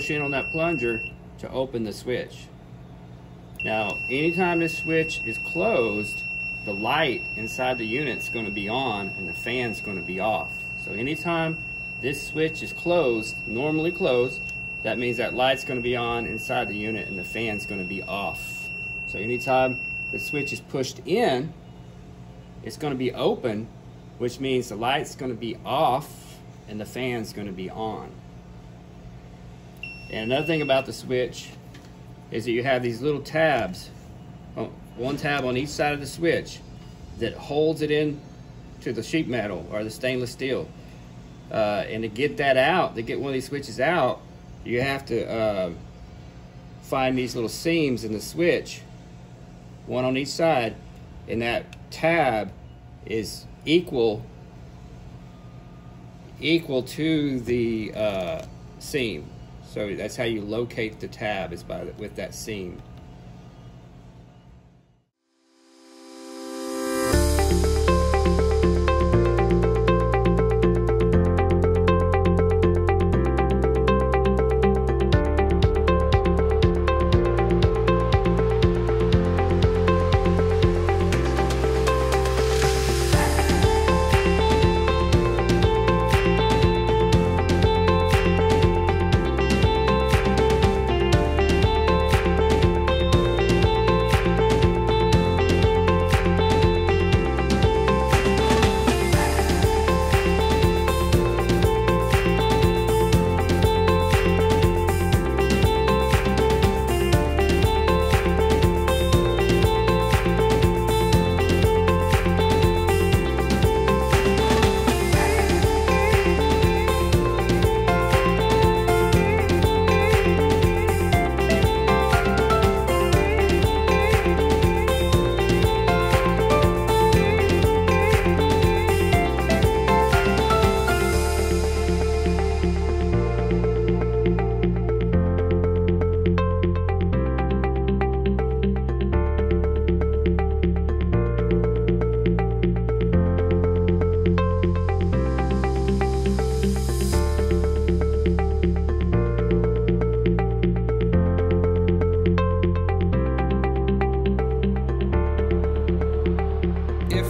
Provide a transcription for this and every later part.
push in on that plunger to open the switch. Now, anytime this switch is closed, the light inside the unit is going to be on and the fan's going to be off. So anytime this switch is closed, normally closed, that means that light's going to be on inside the unit and the fan's going to be off. So anytime the switch is pushed in, it's going to be open, which means the light's going to be off and the fan's going to be on. And another thing about the switch is that you have these little tabs, one tab on each side of the switch that holds it in to the sheet metal or the stainless steel. And to get that out, to get one of these switches out, you have to find these little seams in the switch, one on each side, and that tab is equal to the seam. So that's how you locate the tab, is with that seam.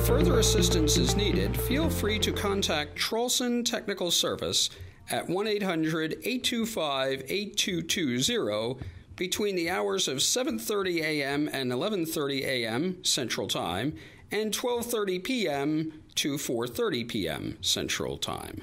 further assistance is needed, feel free to contact Traulsen Technical Service at 1-800-825-8220 between the hours of 7:30 a.m. and 11:30 a.m. Central Time and 12:30 p.m. to 4:30 p.m. Central Time.